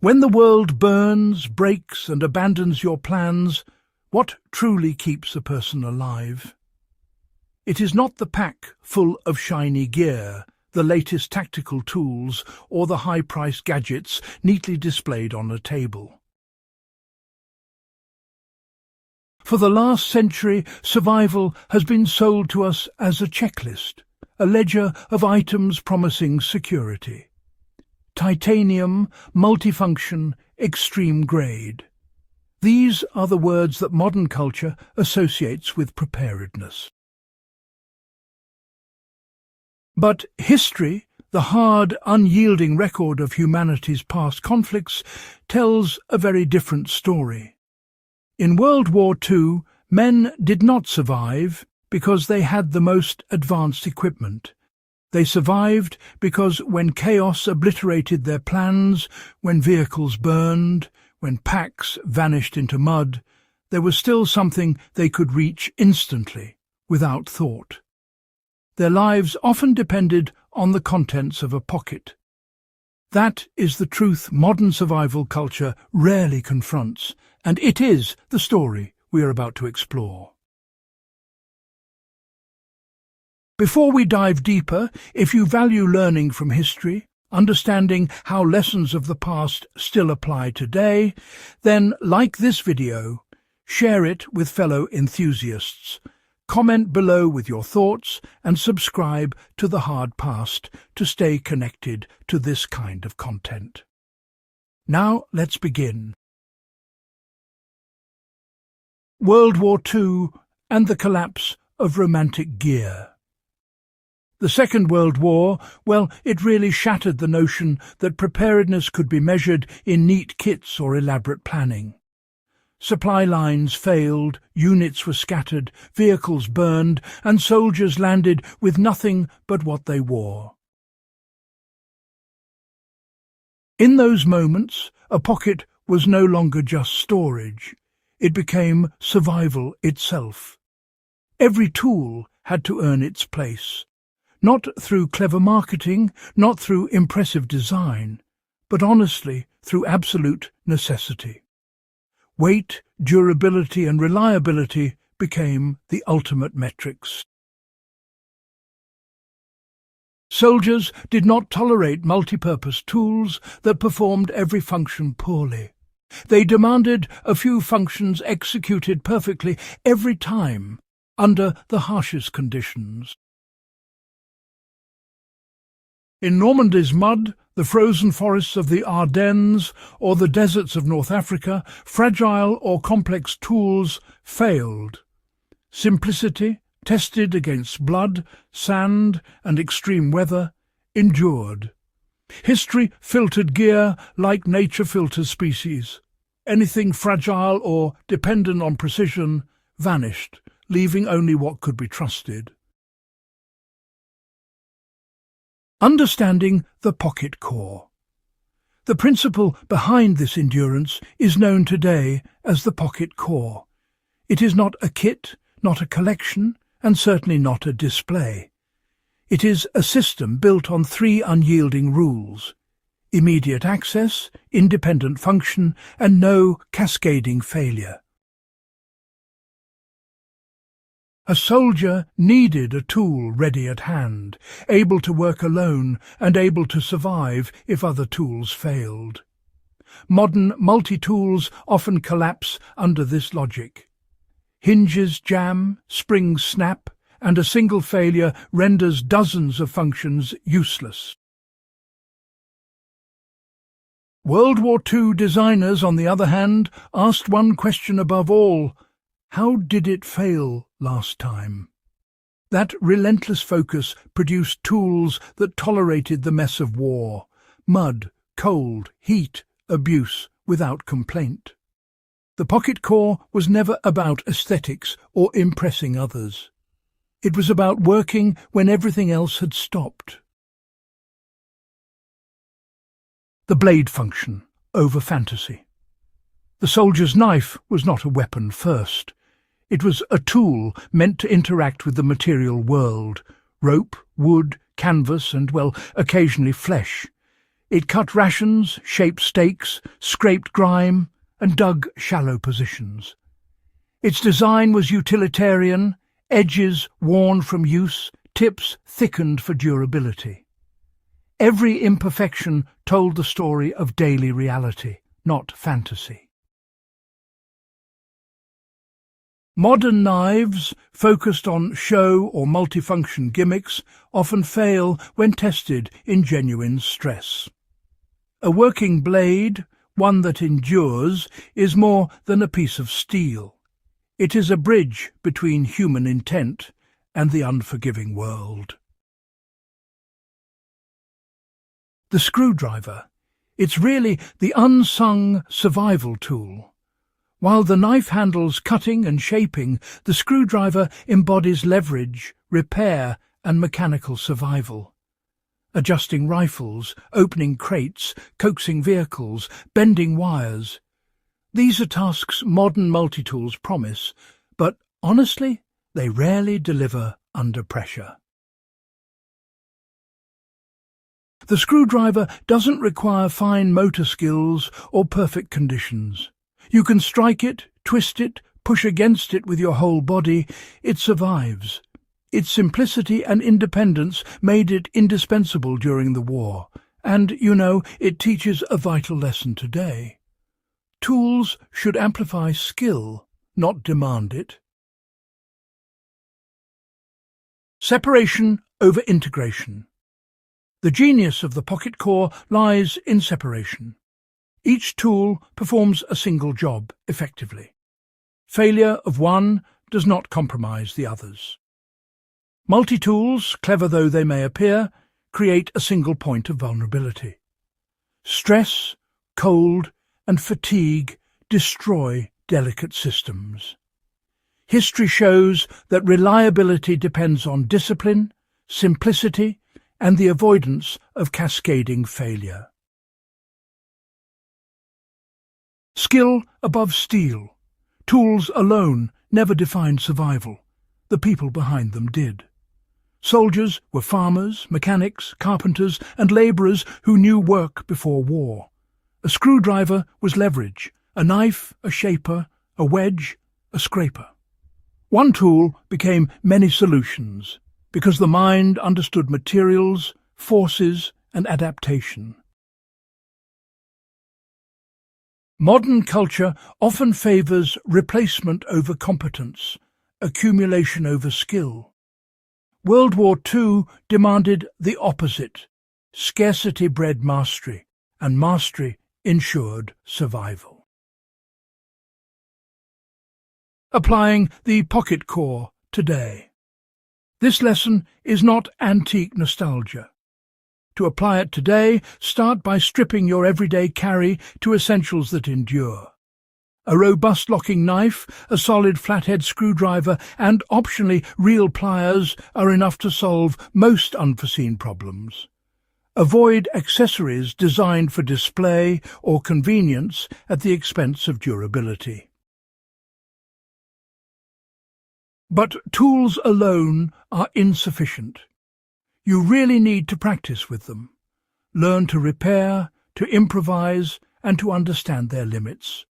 When the world burns, breaks, and abandons your plans, what truly keeps a person alive? It is not the pack full of shiny gear, the latest tactical tools, or the high-priced gadgets neatly displayed on a table. For the last century, survival has been sold to us as a checklist, a ledger of items promising security. Titanium, multifunction, extreme grade. These are the words that modern culture associates with preparedness. But history, the hard, unyielding record of humanity's past conflicts, tells a very different story. In World War II, men did not survive because they had the most advanced equipment. They survived because when chaos obliterated their plans, when vehicles burned, when packs vanished into mud, there was still something they could reach instantly, without thought. Their lives often depended on the contents of a pocket. That is the truth modern survival culture rarely confronts, and it is the story we are about to explore. Before we dive deeper, if you value learning from history, understanding how lessons of the past still apply today, then like this video, share it with fellow enthusiasts, comment below with your thoughts, and subscribe to The Hard Past to stay connected to this kind of content. Now let's begin. World War II and the collapse of romantic gear. The Second World War, well, it really shattered the notion that preparedness could be measured in neat kits or elaborate planning. Supply lines failed, units were scattered, vehicles burned, and soldiers landed with nothing but what they wore. In those moments, a pocket was no longer just storage. It became survival itself. Every tool had to earn its place. Not through clever marketing, not through impressive design, but honestly through absolute necessity. Weight, durability, and reliability became the ultimate metrics. Soldiers did not tolerate multipurpose tools that performed every function poorly. They demanded a few functions executed perfectly every time, under the harshest conditions. In Normandy's mud, the frozen forests of the Ardennes, or the deserts of North Africa, fragile or complex tools failed. Simplicity, tested against blood, sand, and extreme weather, endured. History filtered gear like nature filters species. Anything fragile or dependent on precision vanished, leaving only what could be trusted. Understanding the pocket core. The principle behind this endurance is known today as the pocket core. It is not a kit, not a collection, and certainly not a display. It is a system built on three unyielding rules: immediate access, independent function, and no cascading failure. A soldier needed a tool ready at hand, able to work alone and able to survive if other tools failed. Modern multi-tools often collapse under this logic. Hinges jam, springs snap, and a single failure renders dozens of functions useless. World War II designers, on the other hand, asked one question above all: how did it fail last time? That relentless focus produced tools that tolerated the mess of war: mud, cold, heat, abuse, without complaint. The pocket core was never about aesthetics or impressing others. It was about working when everything else had stopped. The blade function over fantasy. The soldier's knife was not a weapon first. It was a tool meant to interact with the material world: rope, wood, canvas, and, well, occasionally flesh. It cut rations, shaped stakes, scraped grime, and dug shallow positions. Its design was utilitarian, edges worn from use, tips thickened for durability. Every imperfection told the story of daily reality, not fantasy. Modern knives, focused on show or multifunction gimmicks, often fail when tested in genuine stress. A working blade, one that endures, is more than a piece of steel. It is a bridge between human intent and the unforgiving world. The screwdriver. It's really the unsung survival tool. While the knife handles cutting and shaping, the screwdriver embodies leverage, repair, and mechanical survival. Adjusting rifles, opening crates, coaxing vehicles, bending wires. These are tasks modern multi-tools promise, but honestly, they rarely deliver under pressure. The screwdriver doesn't require fine motor skills or perfect conditions. You can strike it, twist it, push against it with your whole body. It survives. Its simplicity and independence made it indispensable during the war. And, it teaches a vital lesson today. Tools should amplify skill, not demand it. Separation over integration. The genius of the pocket core lies in separation. Each tool performs a single job effectively. Failure of one does not compromise the others. Multi-tools, clever though they may appear, create a single point of vulnerability. Stress, cold, and fatigue destroy delicate systems. History shows that reliability depends on discipline, simplicity, and the avoidance of cascading failure. Skill above steel. Tools alone never defined survival. The people behind them did. Soldiers were farmers, mechanics, carpenters, and labourers who knew work before war. A screwdriver was leverage, a knife, a shaper, a wedge, a scraper. One tool became many solutions, because the mind understood materials, forces, and adaptation. Modern culture often favours replacement over competence, accumulation over skill. World War II demanded the opposite. Scarcity bred mastery, and mastery ensured survival. Applying the pocket core today. This lesson is not antique nostalgia. To apply it today, start by stripping your everyday carry to essentials that endure. A robust locking knife, a solid flathead screwdriver, and optionally real pliers are enough to solve most unforeseen problems. Avoid accessories designed for display or convenience at the expense of durability. But tools alone are insufficient. You really need to practice with them. Learn to repair, to improvise, and to understand their limits.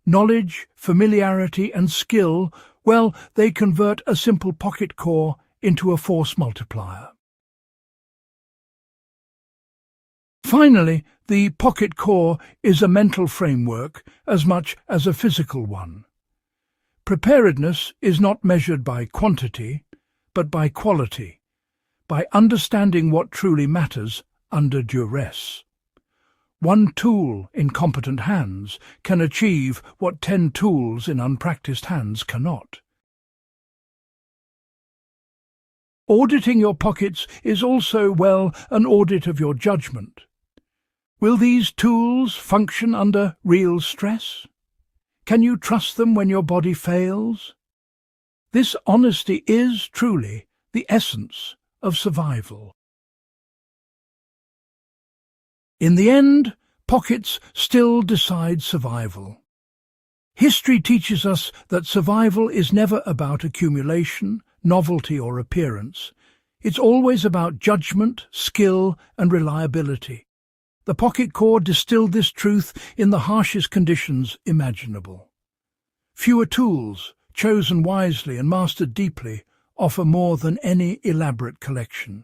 Knowledge, familiarity, and skill, well, they convert a simple pocket core into a force multiplier. Finally, the pocket core is a mental framework as much as a physical one. Preparedness is not measured by quantity, but by quality, by understanding what truly matters under duress. One tool in competent hands can achieve what 10 tools in unpracticed hands cannot. Auditing your pockets is also, an audit of your judgment. Will these tools function under real stress? Can you trust them when your body fails? This honesty is truly the essence of survival. In the end, pockets still decide survival. History teaches us that survival is never about accumulation, novelty, or appearance. It's always about judgment, skill, and reliability. The pocket core distilled this truth in the harshest conditions imaginable. Fewer tools, chosen wisely and mastered deeply, offer more than any elaborate collection.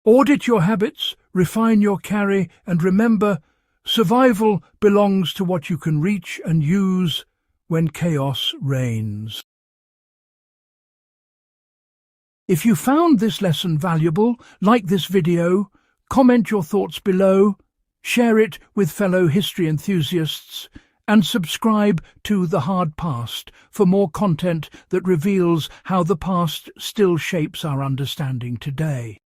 Audit your habits, refine your carry, and remember, survival belongs to what you can reach and use when chaos reigns. If you found this lesson valuable, like this video, comment your thoughts below, share it with fellow history enthusiasts, and subscribe to The Hard Past for more content that reveals how the past still shapes our understanding today.